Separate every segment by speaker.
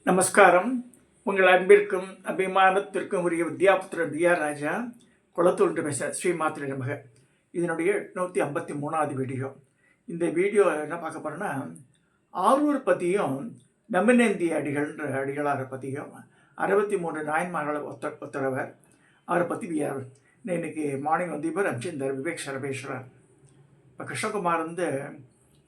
Speaker 1: நமஸ்காரம். உங்கள் அன்பிற்கும் அபிமானத்திற்கும் உரிய வித்யாபுத்திரன் பிஆர் ராஜா குளத்தூர் பேசுகிறேன். ஸ்ரீமாத்திரை நமக. இதனுடைய 853வது வீடியோ. இந்த வீடியோ என்ன பார்க்க போகிறோன்னா, ஆரூர் பற்றியும் நம்மினேந்திய அடிகள்ன்ற அடிகளாரை பற்றியும் 63 நாயன்மார்களை ஒத்தரவர் அவரை பற்றி இன்னைக்கு மார்னிங் வந்து இவர் அனுப்பிச்சிருந்தார் விவேக் சரபேஸ்வரர். இப்போ கிருஷ்ணகுமார் வந்து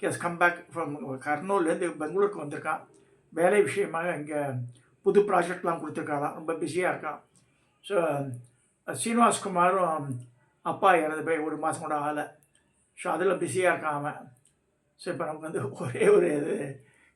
Speaker 1: கேஸ் கம்பேக் ஃப்ரம் கர்னூல்லேருந்து பெங்களூருக்கு வந்திருக்கான். வேலை விஷயமாக இங்கே புது ப்ராஜெக்ட்லாம் கொடுத்துருக்காளாம். ரொம்ப பிஸியாக இருக்கான். ஸோ ஸ்ரீனிவாஸ்குமாரும் அப்பா இறந்து போய் 1 மாதம் கூட ஆகலை. ஸோ அதில் பிஸியாக இருக்கான் அவன். ஸோ இப்போ நமக்கு வந்து ஒரே ஒரு இது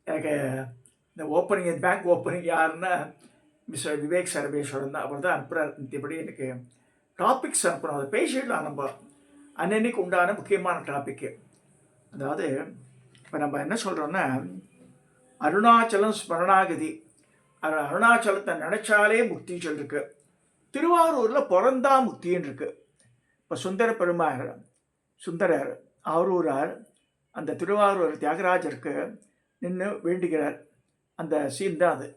Speaker 1: எனக்கு இந்த ஓப்பனிங் பேங்க் ஓப்பனிங் யாருன்னா மிஸ்டர் விவேக் சரபேஸ்வரன் தான். அவர் தான் அனுப்புகிறார். இப்படி எனக்கு டாபிக்ஸ் அனுப்புகிறோம். அதை பேசிடலாம். நம்ம அன்னன்னைக்கு உண்டான முக்கியமான டாப்பிக்கு. அதாவது இப்போ நம்ம என்ன சொல்கிறோன்னா, அருணாச்சலம் ஸ்மரணாகதி. அருணாச்சலத்தை நினச்சாலே முக்தின்னு சொல்லிருக்கு. திருவாரூரில் பிறந்தா முக்தின்னு இருக்கு. இப்போ சுந்தரர் ஆரூரார் அந்த திருவாரூர் தியாகராஜருக்கு நின்று வேண்டுகிறார். அந்த சீன் தான் அது.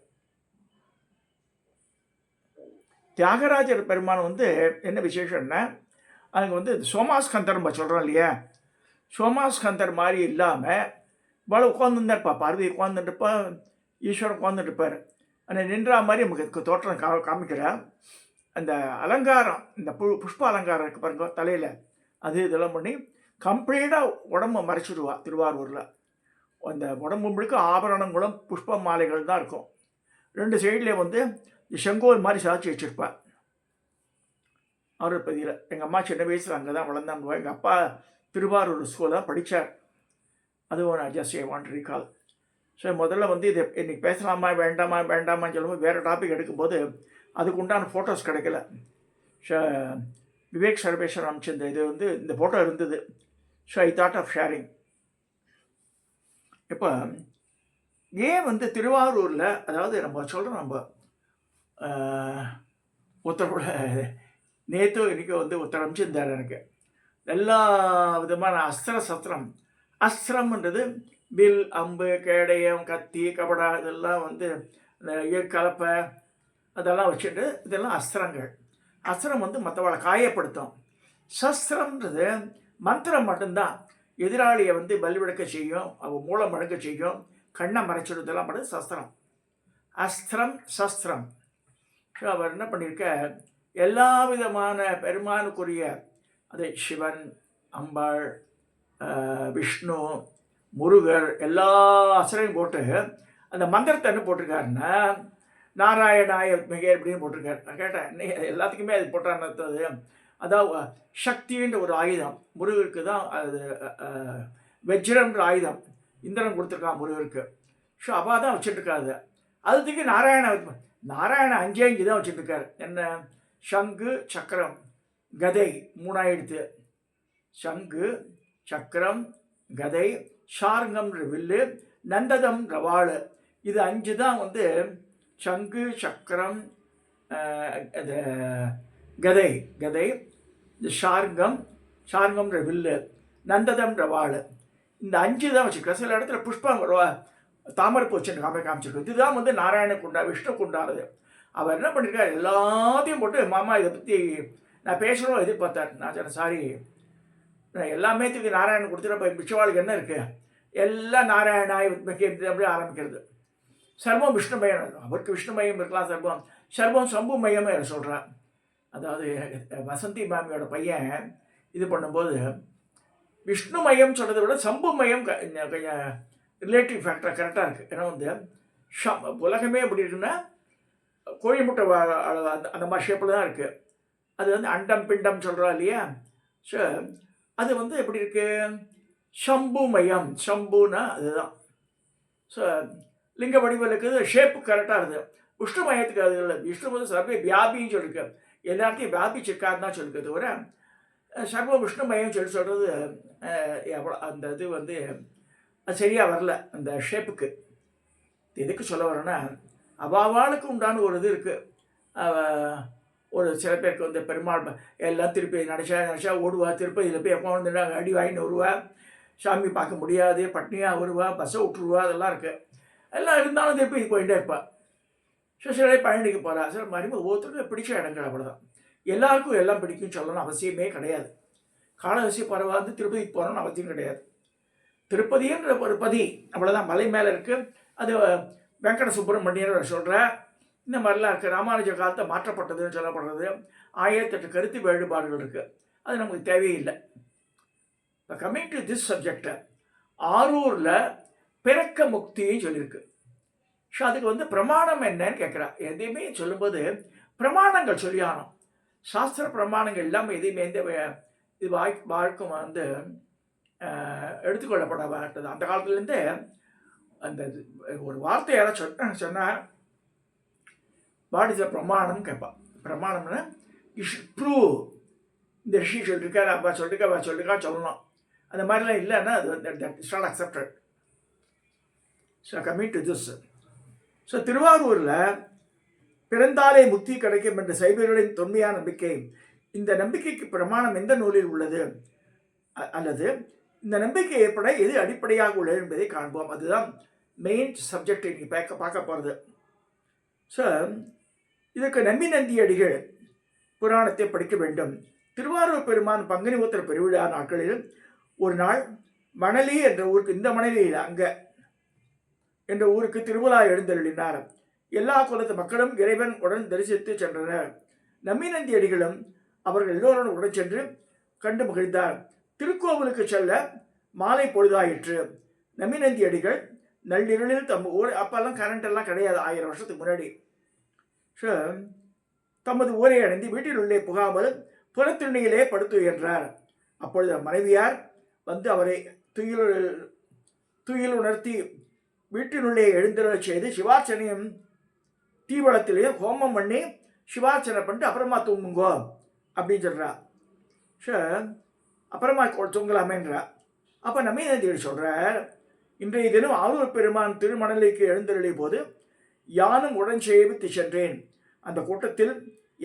Speaker 1: தியாகராஜர் பெருமான் வந்து என்ன விசேஷம்னா, அங்கே வந்து சோமாஸ்கந்தர் நம்ம சொல்கிறோம் இல்லையா, சோமாஸ்கந்தர் மாதிரி இல்லாமல் இவ்வளோ உட்காந்துருந்தார்ப்பா. பார்வதி உட்காந்துட்டுப்பா, ஈஸ்வரன் உட்காந்துட்டுப்பார். ஆனால் நின்றா மாதிரி நமக்கு தோற்றம் காமிக்கிறார். அந்த அலங்காரம், இந்த புஷ்ப அலங்காரம் இருக்குது பாருங்க தலையில், அது இதெல்லாம் பண்ணி கம்ப்ளீட்டாக உடம்பை மறைச்சிடுவா. திருவாரூரில் அந்த உடம்பு முழுக்க ஆபரணங்களும் புஷ்ப மாலைகள் தான் இருக்கும். 2 சைட்லேயே வந்து செங்கோல் மாதிரி சாட்சி வச்சுருப்பாள். ஆரூர் பதியில் எங்கள் அம்மா சின்ன வயசில் அங்கே தான் வளர்ந்தாங்க. எங்கள் அப்பா திருவாரூர் ஸ்கூலில் தான் படித்தார். அதுவும் நான் just I want recall. So முதல்ல வந்து இதை இன்றைக்கி பேசலாமா வேண்டாமான்னு சொல்லும்போது வேறு டாபிக் எடுக்கும்போது அதுக்கு உண்டான ஃபோட்டோஸ் கிடைக்கல. ஸோ விவேக் சரபேஸ்வரன் அனுப்பிச்சிருந்த இது வந்து இந்த ஃபோட்டோ இருந்தது. So I thought of sharing. இப்போ ஏன் வந்து திருவாரூரில், அதாவது நம்ம சொல்கிறோம், நம்ம ஒருத்தரோட நேற்று இன்றைக்கி வந்து ஒருத்தர் அனுப்பிச்சிருந்தார் எனக்கு. எல்லா விதமான அஸ்திரம்ன்றது வில், அம்பு, கேடயம், கத்தி, கபடா, இதெல்லாம் வந்து கலப்பை அதெல்லாம் வச்சுட்டு இதெல்லாம் அஸ்திரங்கள். அஸ்திரம் வந்து மற்றவளை காயப்படுத்தும். சஸ்திரம்ன்றது மந்திரம் மட்டும்தான். எதிராளியை வந்து பலிவிடக்க செய்யும், அவள் மூலம் மடக்க செய்யும், கண்ணை மறைச்சிடுதெல்லாம் பண்ணுறது சஸ்திரம். அஸ்திரம் சஸ்திரம். ஸோ அவர் என்ன பண்ணியிருக்க, எல்லா விதமான பெருமானுக்குரிய அது சிவன், அம்பாள், விஷ்ணு, முருகர் எல்லா அசுரையும் போட்டு அந்த மந்திரத்தை என்ன போட்டிருக்காருன்னா, நாராயணாய மிக அப்படின்னு போட்டிருக்காரு. நான் கேட்டேன், எல்லாத்துக்குமே அது போட்டான்னு. அதாவது சக்தின்ற ஒரு ஆயுதம் முருகருக்கு தான். அது வஜ்ரம்ன்ற ஆயுதம் இந்திரன் கொடுத்துருக்கான் முருகருக்கு. ஸோ அப்பா தான் வச்சுட்டுருக்காது. அதுக்கு நாராயண 5 தான் வச்சுட்டுருக்காரு. என்ன, சங்கு, சக்கரம், கதை 3 எடுத்து. சங்கு, சக்கரம், கதை, ஷார்ங்கம்ன்ற வில்லு, நந்ததம்ன்ற வாள். இது 5 தான் வந்து சங்கு, சக்கரம், கதை, ஷார்ங்கம்ன்ற வில்லு, நந்ததம்ன்ற வாள். இந்த 5 தான் வச்சுருக்க. சில இடத்துல புஷ்பம் தாமரை பூச்சின்னு காமிச்சிருக்கு. இதுதான் வந்து நாராயண குண்டா, விஷ்ணு குண்டானது. அவர் என்ன பண்ணியிருக்காரு, எல்லாத்தையும் போட்டு மாமா இதை பற்றி நான் பேசணும் எதிர்பார்த்தார். நான் சொன்னேன், சாரி, எல்லாமே தூக்கி நாராயணன் கொடுத்துட்டு இப்போ பிச்சவாளுக்கு என்ன இருக்குது, எல்லாம் நாராயணாய் அப்படி ஆரம்பிக்கிறது. சர்வம் விஷ்ணுமயம். அவருக்கு விஷ்ணுமயம் இருக்கலாம், சர்வம் சம்புமயம் சொல்கிறார். அதாவது வசந்தி மாமியோட பையன் இது பண்ணும்போது விஷ்ணுமயம் சொல்கிறத விட சம்புமயம் கொஞ்சம் ரிலேட்டிவ் ஃபேக்டர் கரெக்டாக இருக்குது. ஏன்னா வந்து உலகமே எப்படி இருக்குன்னா கோழி முட்டை அந்த மாதிரி ஷேப்பில் தான் இருக்குது. அது வந்து அண்டம் பிண்டம் சொல்கிறா இல்லையா. ஸோ அது வந்து எப்படி இருக்குது, சம்புமயம். சம்புனா அதுதான். ஸோ லிங்க வடிவில் இருக்குது, ஷேப்பு கரெக்டாக இருக்குது. விஷ்ணு மயத்துக்கு அது இல்லை. விஷ்ணு வந்து சர்வ வியாபின்னு சொல்லியிருக்கு, எல்லாத்தையும் வியாபிச்சிருக்காருன்னு தான் சொல்லிருக்கு. தவிர சர்வ விஷ்ணு மயம் சொல்கிறது எவ்வளோ அந்த இது வந்து அது சரியாக வரல அந்த ஷேப்புக்கு. எதுக்கு சொல்ல வரேன்னா, அவாவாளுக்கு உண்டான ஒரு இது இருக்குது. ஒரு சில பேருக்கு வந்து பெருமாள் எல்லாம் திருப்பி நினச்சா ஓடுவா. திருப்பதியில் போய் எப்போ வந்துட்டு அடி வாங்கின்னு வருவா. சாமி பார்க்க முடியாது, பட்னியாக வருவா, பஸ்ஸை விட்டுருவா, அதெல்லாம் இருக்குது. எல்லாம் இருந்தாலும் திருப்பி போயிட்டே இருப்பாள். சிலரே பழனிக்கு போகிறா, சில மாதிரி ஒவ்வொருத்தருக்கும் பிடிச்ச இடங்கள் அவ்வளோதான். எல்லாருக்கும் எல்லாம் பிடிக்கும் சொல்லணும்னு அவசியமே கிடையாது. காளஹஸ்தி பறவை வந்து திருப்பதிக்கு போகணும்னு அவசியம் கிடையாது. திருப்பதின்ற ஒரு பதி அவ்வளோதான், மலை மேலே இருக்குது. அது வெங்கட சுப்பிரமணியர் சொல்கிற இந்த மாதிரிலாம் இருக்குது. ராமானுஜ காலத்தை மாற்றப்பட்டதுன்னு சொல்லப்படுறது. 1008 கருத்து வேறுபாடுகள் இருக்குது. அது நமக்கு தேவையில்லை. இப்போ கம்மிங் டு திஸ் சப்ஜெக்டை, ஆரூரில் பிறக்க முக்தின்னு சொல்லியிருக்கு. ஸோ அதுக்கு வந்து பிரமாணம் என்னன்னு கேட்குறா. எதையுமே சொல்லும்போது பிரமாணங்கள் சொல்லியானோம். சாஸ்திர பிரமாணங்கள் இல்லாமல் எதையுமே எந்த இது வாழ்க்கும் வந்து எடுத்துக்கொள்ளப்பட மாட்டது. அந்த காலத்துலேருந்தே அந்த ஒரு வார்த்தை யாராவது சொன்னால் வாட் இஸ் அ பிரமாணம் கேட்பான். பிரமாணம்னா இஷ் ப்ரூவ், இந்த ரிஷி சொல்லியிருக்கா, அப்பா சொல்லியிருக்கா சொல்லணும். அந்த மாதிரிலாம் இல்லைன்னா அது வந்து that is not accepted. So coming to this, so திருவாரூரில் பிறந்தாலே முக்தி கிடைக்கும் என்ற சைவர்களின் தொன்மையான நம்பிக்கை. இந்த நம்பிக்கைக்கு பிரமாணம் எந்த நூலில் உள்ளது அல்லது இந்த நம்பிக்கை ஏற்பட எது அடிப்படையாக உள்ளது என்பதை காண்போம். அதுதான் மெயின் சப்ஜெக்ட் இன்னைக்கு பார்க்க போகிறது. ஸோ இதுக்கு நம்பிநந்தியடிகள் புராணத்தை படிக்க வேண்டும். திருவாரூர் பெருமான் பங்குனி உத்திர பெருவிழா நாட்களில் ஒரு நாள் மணலி என்ற ஊருக்கு, இந்த மணலியில் அங்கே என்ற ஊருக்கு திருவிழா எழுந்தருளினார். எல்லா குலத்து மக்களும் இறைவன் உடன் தரிசித்து சென்றனர். நம்பிநந்தியடிகளும் அவர்கள் எல்லோருடன் உடன் சென்று கண்டு மகிழ்ந்தார். திருக்கோவிலுக்கு செல்ல மாலை பொழுதாயிற்று. நம்பிநந்தியடிகள் நள்ளிரலில் தம் ஊர், அப்பெல்லாம் கரண்ட் எல்லாம் கிடையாது, 1000 வருஷத்துக்கு முன்னாடி. ஸோ தமது ஊரை அடைந்து வீட்டில் உள்ளே புகாமல் புறத்திண்ணையிலே படுத்து என்றார். அப்பொழுது மனைவியார் வந்து அவரை துயில் உணர்த்தி வீட்டினுள்ளே எழுந்தருளச் செய்து சிவார்ச்சனையும் தீவளத்திலேயே ஹோமம் பண்ணி சிவார்ச்சனை பண்ணிட்டு அப்புறமா தூங்குங்கோ அப்படின்னு சொல்கிறா. ஸோ அப்புறமா தூங்கலாமேன்றா. அப்போ நம்பிநந்தியடிகள் சொல்கிறார், இன்றைய தினம் ஆரூர் பெருமான் திருமணலைக்கு எழுந்தருளிய போது யானும் உடன் சேவித்து சென்றேன். அந்த கூட்டத்தில்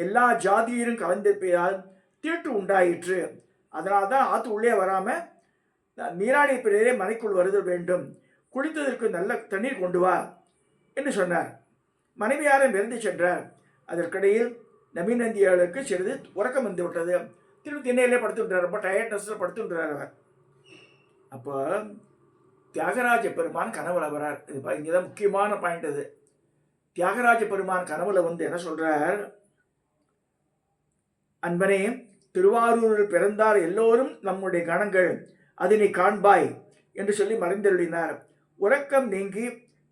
Speaker 1: எல்லா ஜாதியரும் கலந்திருப்பதால் தீட்டு உண்டாயிற்று. அதனால் தான் ஆற்று உள்ளே வராமல் நீராடிய பிறரே மனைக்குள் வருதல் வேண்டும். குளித்ததற்கு நல்ல தண்ணீர் கொண்டு வா என்று சொன்னார். மனைவியாரை விருந்து சென்றார். அதற்கிடையில் நம்பிநந்தியர்களுக்கு சிறிது உறக்கம் வந்து விட்டது. திரும்பி திண்ணையிலே படுத்துட்டார். ரொம்ப டயர்ட்னஸில் படுத்துட்டார் அவர். அப்போ தியாகராஜ பெருமான் கனவுல வரார். இது இங்கே தான் முக்கியமான பாயிண்ட். அது தியாகராஜ பெருமான் கனவுல வந்து என்ன சொல்றார், அன்பனே, திருவாரூரில் பிறந்தார் எல்லோரும் நம்முடைய கணங்கள், அதனை காண்பாய் என்று சொல்லி மறைந்தருளினார். உறக்கம் நீங்கி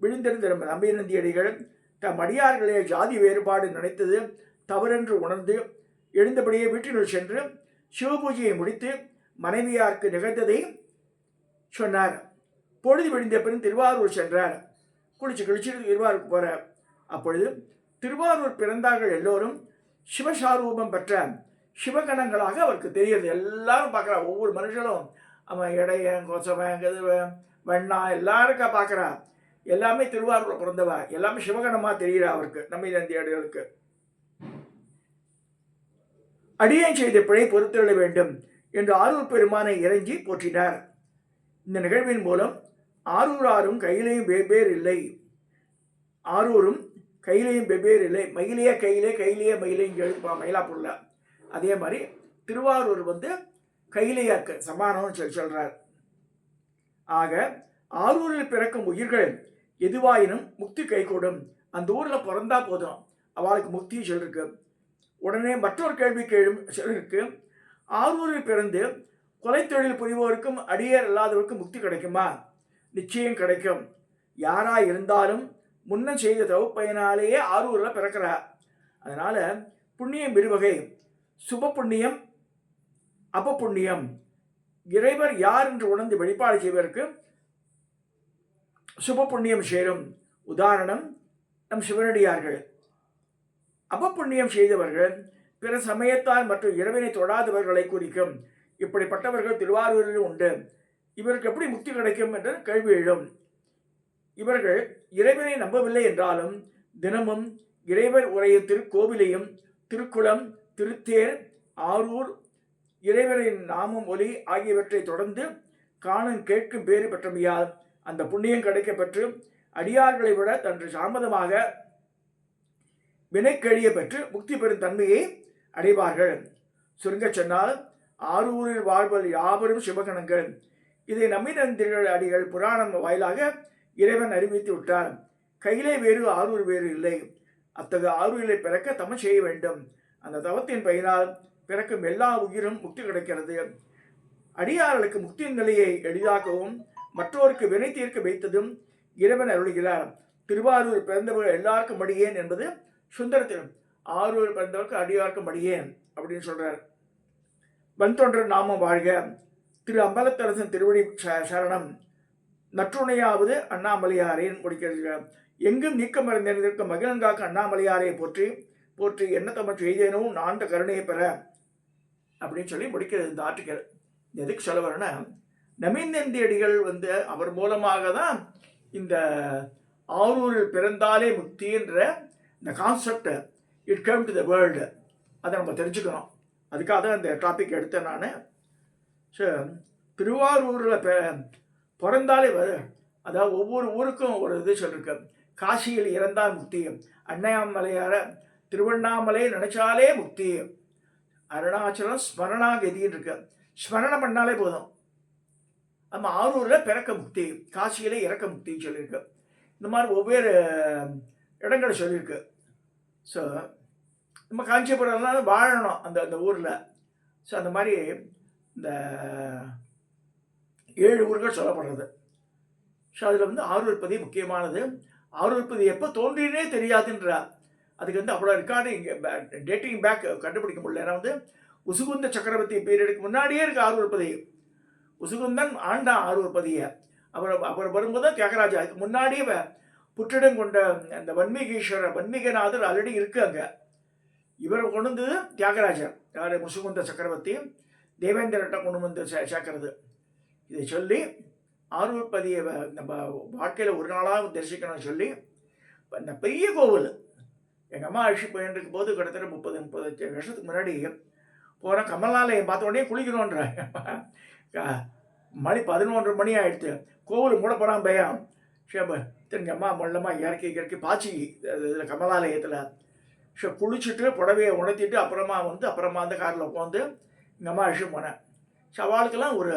Speaker 1: விழுந்திருந்த நம்பிநந்தியடிகள் தம் அடியார்களே ஜாதி வேறுபாடு நினைத்தது தவறென்று உணர்ந்து எழுந்தபடியே வீட்டினுள் சென்று சிவபூஜையை முடித்து மனைவியாருக்கு நிகழ்ந்ததை சொன்னார். பொழுது விடிந்த பின் திருவாரூர் சென்றார். குளிச்சு திருவாரூருக்கு போகிறார். அப்பொழுது திருவாரூர் பிறந்தார்கள் எல்லோரும் சிவசாரூபம் பெற்ற சிவகணங்களாக அவருக்கு தெரியுது. எல்லாரும் பார்க்குறா. ஒவ்வொரு மனுஷனும் அவன் இடையன், கொசவன், கதுவன், வண்ணா எல்லாருக்கா பார்க்குறா. எல்லாமே திருவாரூரில் பிறந்தவா, எல்லாமே சிவகணமாக தெரிகிறா அவருக்கு, நம்பிநந்தியடிகளுக்கு. அடியேன் செய்த பிழை பொறுத்தருள வேண்டும் என்று ஆரூர் பெருமானை இறைஞ்சி போற்றினார். இந்த நிகழ்வின் மூலம் ஆரூராரும் கையிலையும் வெவ்வேறு இல்லை, ஆரூரும் கையிலையும் வெவ்வேறு இல்லை, மயிலையே கையிலே, கையிலேயே மயிலையும் எழுப்பான் மயிலாப்பூர்ல. அதே மாதிரி திருவாரூர் வந்து கையிலையாக்கு சமானம்னு சொல்றார். ஆக ஆரூரில் பிறக்கும் உயிர்கள் எதுவாயினும் முக்தி கைகூடும். அந்த ஊரில் பிறந்தா போதும், அவளுக்கு முக்தி சொல்லிருக்கு. உடனே மற்றொரு கேள்வி சொல்லிருக்கு, ஆரூரில் பிறந்து கொலை தொழில் புரிவோருக்கும் அடியர் இல்லாதவருக்கும் முக்தி கிடைக்குமா? நிச்சயம் கிடைக்கும். யாரா இருந்தாலும் முன்ன செய்த தவப்பயனாலேயே ஆரூரில் பிறக்கிறா. அதனால புண்ணியம் இருவகை, சுப புண்ணியம், அபப்புண்ணியம். இறைவர் யார் என்று உணர்ந்து வெளிப்பாடு செய்வதற்கு சுப புண்ணியம் சேரும். உதாரணம் நம் சிவனடியார்கள். அபப்புண்ணியம் செய்தவர்கள் பிற சமயத்தார் மற்றும் இறைவனை தொடாதவர்களை குறிக்கும். இப்படிப்பட்டவர்கள் திருவாரூரில் உண்டு. இவருக்கு எப்படி முக்தி கிடைக்கும் என்ற கேள்வி எழும். இவர்கள் இறைவனை நம்பவில்லை என்றாலும் தினமும் இறைவர் உரையும் திருக்கோவிலையும் திருக்குளம், திருத்தேர், ஆரூர், இறைவரின் நாமம், ஒலி ஆகியவற்றை தொடர்ந்து காணும் கேட்கும் பேறு பெற்றமையால் அந்த புண்ணியம் கிடைக்கப்பெற்று அடியார்களை விட தன்று தாமதமாக வினைக்கழிய பெற்று முக்தி பெறும் தன்மையை அடைவார்கள். சுருங்கச் சொன்னால் ஆரூரில் வாழ்வது யாவரும் சிவகணங்கள். இதை நம்பினந்திகள் அடிகள் புராணம் வாயிலாக இறைவன் அறிவித்து விட்டார். கையிலே வேறு ஆரூர் வேறு இல்லை. அத்தகைய ஆரூரிலை பிறக்க தமம் செய்ய வேண்டும். அந்த தவத்தின் பெயரால் பிறக்கும் எல்லா உயிரும் முக்தி கிடைக்கிறது. அடியார்களுக்கு முக்தியின் நிலையை எளிதாக்கவும் மற்றோருக்கு வினை தீர்க்க வைத்ததும் இறைவன் அருளுகிறார். திருவாரூர் பிறந்தவர்கள் எல்லாருக்கும் மடியேன் என்பது சுந்தரத்தில். ஆரூர் பிறந்தவருக்கு அடியாருக்கும் மடியேன் அப்படின்னு சொல்றார். வன்தொண்டர் நாமம் வாழ்க. திரு அம்பலத்தரசன் திருவடி சரணம். நற்றுணையாவது அண்ணாமலையாரேன் முடிக்கிறது. எங்கும் நீக்கம் மறைந்திருக்கும் மகிழங்காக்கு அண்ணாமலையாரை போற்றி போற்றி என்ன தமிழ் செய்தேனும் நான்கு கருணையை பெற அப்படின்னு சொல்லி முடிக்கிறது இந்த ஆர்டிக்கல். எதுக்கு சொல்ல வரேன்னா, நமிந்தந்தியடிகள் அவர் மூலமாக தான் இந்த ஆரூரில் பிறந்தாலே முக்தின்ற இந்த concept it come to the world அதை நம்ம தெரிஞ்சுக்கணும். அதுக்காக தான் இந்த டாபிக் எடுத்தேன் நான். ஸோ திருவாரூரில் பிறந்தாலே அதாவது ஒவ்வொரு ஊருக்கும் ஒரு இது சொல்லியிருக்க. காசியில் இறந்தால் முக்தி, அண்ணாமலையார திருவண்ணாமலை நினைச்சாலே முக்தி, அருணாச்சலம் ஸ்மரணாகதின்னு இருக்கு. ஸ்மரணம் பண்ணாலே போதும். நம்ம ஆரூரில் பிறக்க முக்தி, காசியில் இறக்க முக்தின்னு சொல்லியிருக்கு. இந்த மாதிரி ஒவ்வொரு இடங்களை சொல்லியிருக்கு. ஸோ நம்ம காஞ்சிபுரம்லாம் வாழணும் அந்த அந்த ஊரில். ஸோ அந்த மாதிரி இந்த 7 ஊர்கள் சொல்லப்படுறது. ஸோ அதில் ஆரூர்பதி முக்கியமானது. ஆரூர்பதி எப்போ தோன்றினே தெரியாதுன்றா. அதுக்கு அவ்வளோ ரெக்கார்டு இங்கே டேட்டிங் பேக் கண்டுபிடிக்க முடியல. ஏன்னா உசுகுந்த சக்கரவர்த்தி பீரியடுக்கு முன்னாடியே இருக்குது ஆரூர்பதி. உசுகுந்தன் ஆண்டான் ஆரூர்பதியை. அவர் வரும்போது தான் தியாகராஜா. அதுக்கு முன்னாடியே புற்றிடம் கொண்ட அந்த வன்மீகநாதர் ஆல்ரெடி இருக்கு அங்கே. இவரை கொண்டு வந்தது தியாகராஜர். யார்? முசுகுந்த சக்கரவர்த்தி தேவேந்திரட்ட கொண்டு வந்து சேர்க்கறது. இதை சொல்லி ஆரூர்பதியை நம்ம வாழ்க்கையில் ஒரு நாளாக தரிசிக்கணும்னு சொல்லி இந்த பெரிய கோவில் எங்கள் அம்மா அழிச்சு போயின்னு போது கிட்டத்தட்ட 30 வருஷத்துக்கு முன்னாடி போகிறேன். கமலாலயம் பார்த்த உடனே குளிக்கணுன்ற மணி 11 மணி ஆகிடுச்சு. கோவில் மூட போகிறான் பயம். திருங்க அம்மா மொல்லமாக இறக்கி பாச்சி இதில் கமலாலயத்தில். ஸோ குளிச்சுட்டு புடவையை உணர்த்திட்டு அப்புறமா அந்த காரில் உட்காந்து எங்கள் அம்மா அழிச்சு போனேன். ஸோ அவளுக்கெல்லாம் ஒரு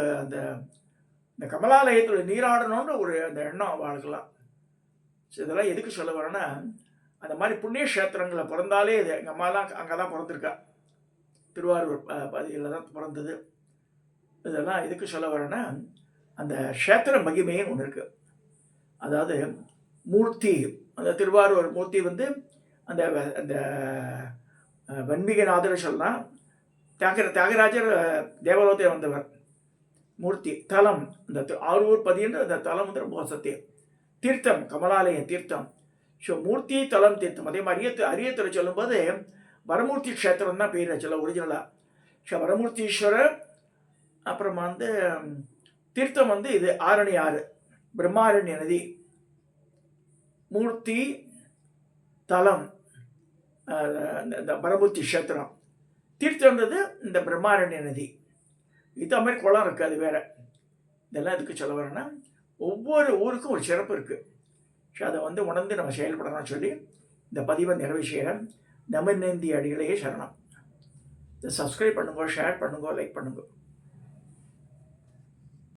Speaker 1: இந்த கமலாலயத்தில் நீராடணுன்ற ஒரு அந்த எண்ணம் அவளுக்கெல்லாம். ஸோ இதெல்லாம் எதுக்கு சொல்ல வரேன்னா, அந்த மாதிரி புண்ணிய கஷேத்திரங்களை பிறந்தாலே இது. எங்கள் அம்மாலாம் அங்கே தான் பிறந்திருக்கா, திருவாரூர் பதியில் தான் பிறந்தது. இதெல்லாம் எதுக்கு சொல்ல வரேன்னா, அந்த க்ஷேத்திர மகிமைன்னு ஒன்று இருக்குது. அதாவது மூர்த்தி, அந்த திருவாரூர் மூர்த்தி அந்த அந்த வன்மீகநாதர் சொல்லலாம். தியாகராஜர் தேவலோகத்தில் வந்தவர். மூர்த்தி தலம் இந்த ஆரூர் பதின்ற அந்த தலம் ரொம்ப சத்தியம். தீர்த்தம் கமலாலயம் தீர்த்தம். ஸோ மூர்த்தி தலம் தீர்த்தம். அதே மாதிரி அரியத்துறை சொல்லும்போது வரமூர்த்தி க்ஷேத்திரம் தான் பேர் சொல்ல ஒரிஜினலாக. ஸோ வரமூர்த்தீஸ்வரர். அப்புறமா தீர்த்தம் இது ஆரணி ஆறு, பிரம்மாரண்ய நதி. மூர்த்தி தலம் இந்த வரமூர்த்தி க்ஷேத்திரம். தீர்த்தம்ன்றது இந்த பிரம்மாரண்ய நதி. இது மாதிரி குளம் இருக்குது, அது வேறு. இதெல்லாம் எதுக்கு சொல்ல வரேன்னா, ஒவ்வொரு ஊருக்கும் ஒரு சிறப்பு இருக்குது. ஸோ அதை உணர்ந்து நம்ம செயல்படணும்னு சொல்லி இந்த பதிவை நிறைவு செய்கிறேன். நமிந்தந்திய அடிகளையே சரணம். இதை சப்ஸ்கிரைப் பண்ணுங்க, ஷேர் பண்ணுங்க, லைக் பண்ணுங்க.